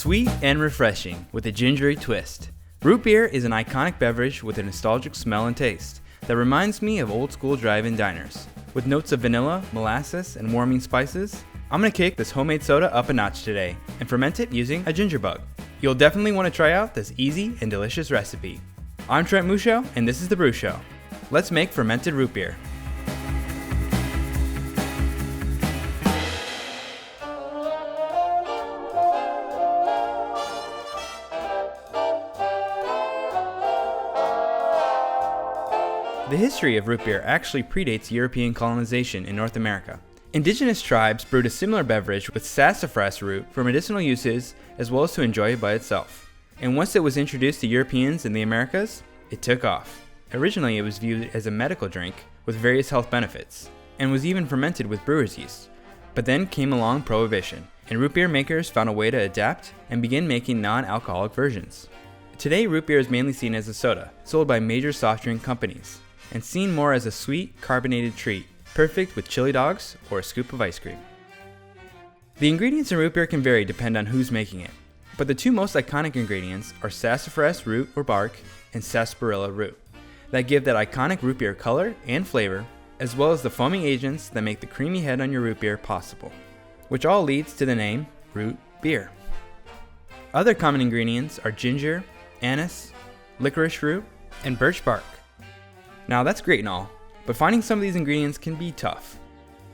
Sweet and refreshing with a gingery twist. Root beer is an iconic beverage with a nostalgic smell and taste that reminds me of old school drive-in diners. With notes of vanilla, molasses, and warming spices, I'm going to kick this homemade soda up a notch today and ferment it using a ginger bug. You'll definitely want to try out this easy and delicious recipe. I'm Trent Musho, and this is The Brew Show. Let's make fermented root beer. The history of root beer actually predates European colonization in North America. Indigenous tribes brewed a similar beverage with sassafras root for medicinal uses as well as to enjoy it by itself. And once it was introduced to Europeans in the Americas, it took off. Originally, it was viewed as a medical drink with various health benefits, and was even fermented with brewer's yeast. But then came along Prohibition, and root beer makers found a way to adapt and begin making non-alcoholic versions. Today, root beer is mainly seen as a soda, sold by major soft drink companies, and seen more as a sweet, carbonated treat, perfect with chili dogs or a scoop of ice cream. The ingredients in root beer can vary depending on who's making it, but the two most iconic ingredients are sassafras root or bark and sarsaparilla root, that give that iconic root beer color and flavor, as well as the foaming agents that make the creamy head on your root beer possible, which all leads to the name root beer. Other common ingredients are ginger, anise, licorice root, and birch bark. Now that's great and all, but finding some of these ingredients can be tough.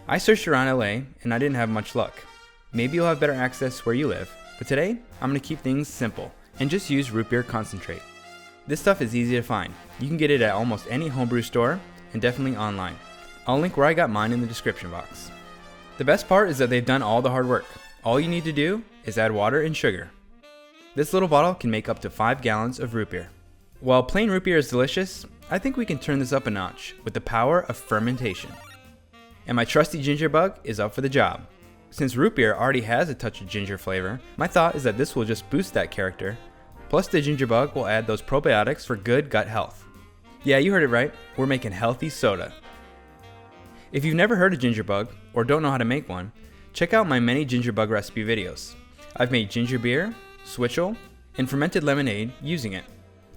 I searched around LA and I didn't have much luck. Maybe you'll have better access where you live, but today I'm going to keep things simple and just use root beer concentrate. This stuff is easy to find. You can get it at almost any homebrew store and definitely online. I'll link where I got mine in the description box. The best part is that they've done all the hard work. All you need to do is add water and sugar. This little bottle can make up to 5 gallons of root beer. While plain root beer is delicious, I think we can turn this up a notch with the power of fermentation. And my trusty ginger bug is up for the job. Since root beer already has a touch of ginger flavor, my thought is that this will just boost that character. Plus the ginger bug will add those probiotics for good gut health. Yeah, you heard it right, we're making healthy soda. If you've never heard of ginger bug or don't know how to make one, check out my many ginger bug recipe videos. I've made ginger beer, switchel, and fermented lemonade using it.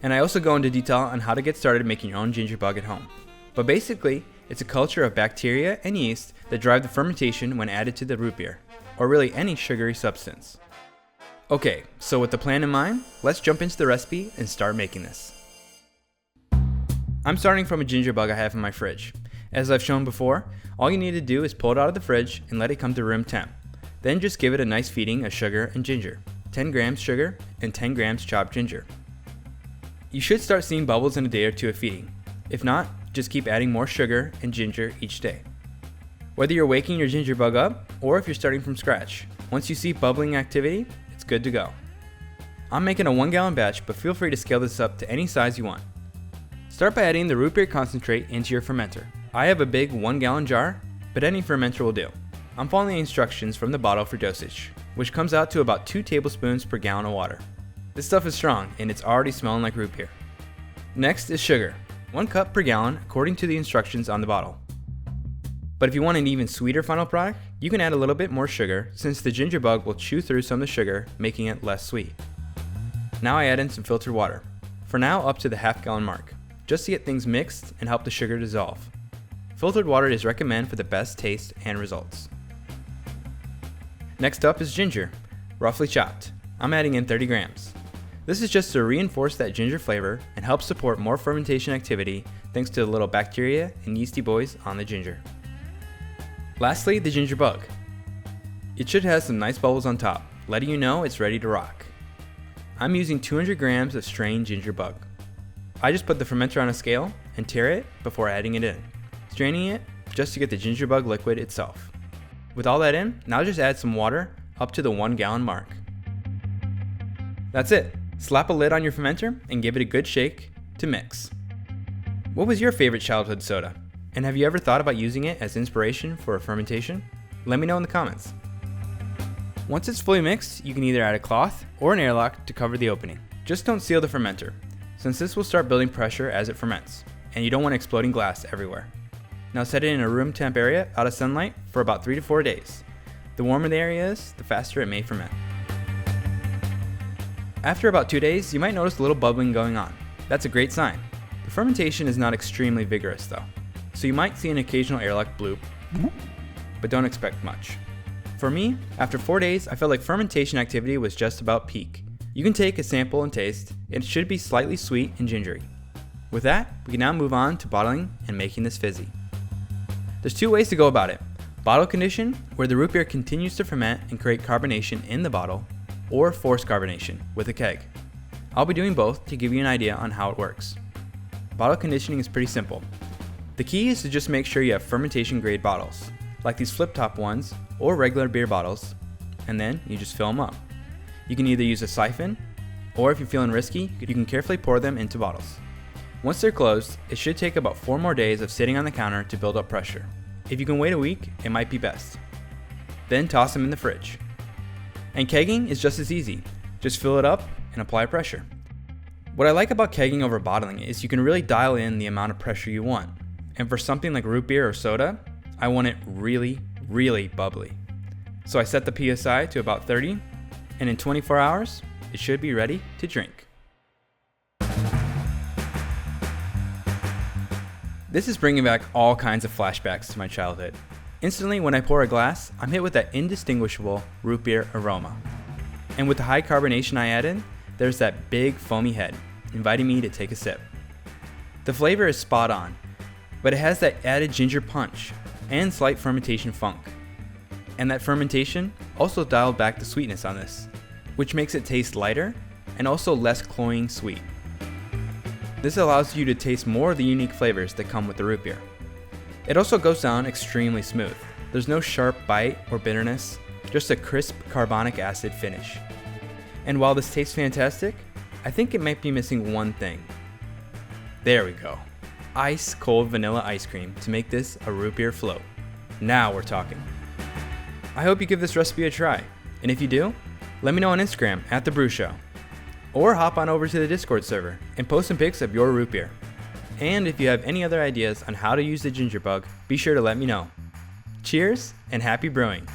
And I also go into detail on how to get started making your own ginger bug at home. But basically, it's a culture of bacteria and yeast that drive the fermentation when added to the root beer, or really any sugary substance. Okay, so with the plan in mind, let's jump into the recipe and start making this. I'm starting from a ginger bug I have in my fridge. As I've shown before, all you need to do is pull it out of the fridge and let it come to room temp. Then just give it a nice feeding of sugar and ginger, 10 grams sugar and 10 grams chopped ginger. You should start seeing bubbles in a day or two of feeding. If not, just keep adding more sugar and ginger each day. Whether you're waking your ginger bug up or if you're starting from scratch, once you see bubbling activity, it's good to go. I'm making a 1 gallon batch, but feel free to scale this up to any size you want. Start by adding the root beer concentrate into your fermenter. I have a big 1 gallon jar, but any fermenter will do. I'm following the instructions from the bottle for dosage, which comes out to about 2 tablespoons per gallon of water. This stuff is strong and it's already smelling like root beer. Next is sugar, 1 cup per gallon according to the instructions on the bottle. But if you want an even sweeter final product, you can add a little bit more sugar since the ginger bug will chew through some of the sugar, making it less sweet. Now I add in some filtered water, for now up to the half gallon mark, just to get things mixed and help the sugar dissolve. Filtered water is recommended for the best taste and results. Next up is ginger, roughly chopped. I'm adding in 30 grams. This is just to reinforce that ginger flavor and help support more fermentation activity thanks to the little bacteria and yeasty boys on the ginger. Lastly, the ginger bug. It should have some nice bubbles on top, letting you know it's ready to rock. I'm using 200 grams of strained ginger bug. I just put the fermenter on a scale and tare it before adding it in, straining it just to get the ginger bug liquid itself. With all that in, now just add some water up to the 1 gallon mark. That's it. Slap a lid on your fermenter and give it a good shake to mix. What was your favorite childhood soda? And have you ever thought about using it as inspiration for a fermentation? Let me know in the comments. Once it's fully mixed, you can either add a cloth or an airlock to cover the opening. Just don't seal the fermenter, since this will start building pressure as it ferments, and you don't want exploding glass everywhere. Now set it in a room temp area out of sunlight for about 3 to 4 days. The warmer the area is, the faster it may ferment. After about 2 days, you might notice a little bubbling going on. That's a great sign. The fermentation is not extremely vigorous though, so you might see an occasional airlock bloop, but don't expect much. For me, after 4 days, I felt like fermentation activity was just about peak. You can take a sample and taste. It should be slightly sweet and gingery. With that, we can now move on to bottling and making this fizzy. There's 2 ways to go about it. Bottle condition, where the root beer continues to ferment and create carbonation in the bottle, or forced carbonation with a keg. I'll be doing both to give you an idea on how it works. Bottle conditioning is pretty simple. The key is to just make sure you have fermentation grade bottles, like these flip top ones or regular beer bottles, and then you just fill them up. You can either use a siphon, or if you're feeling risky, you can carefully pour them into bottles. Once they're closed, it should take about 4 more days of sitting on the counter to build up pressure. If you can wait a week, it might be best. Then toss them in the fridge. And kegging is just as easy. Just fill it up and apply pressure. What I like about kegging over bottling is you can really dial in the amount of pressure you want. And for something like root beer or soda, I want it really, really bubbly. So I set the PSI to about 30, and in 24 hours, it should be ready to drink. This is bringing back all kinds of flashbacks to my childhood. Instantly, when I pour a glass, I'm hit with that indistinguishable root beer aroma. And with the high carbonation I added, there's that big foamy head, inviting me to take a sip. The flavor is spot on, but it has that added ginger punch and slight fermentation funk. And that fermentation also dialed back the sweetness on this, which makes it taste lighter and also less cloying sweet. This allows you to taste more of the unique flavors that come with the root beer. It also goes down extremely smooth. There's no sharp bite or bitterness, just a crisp carbonic acid finish. And while this tastes fantastic, I think it might be missing one thing. There we go. Ice cold vanilla ice cream to make this a root beer float. Now we're talking. I hope you give this recipe a try, and if you do, let me know on Instagram @TheBrewShow. Or hop on over to the Discord server and post some pics of your root beer. And if you have any other ideas on how to use the ginger bug, be sure to let me know. Cheers and happy brewing!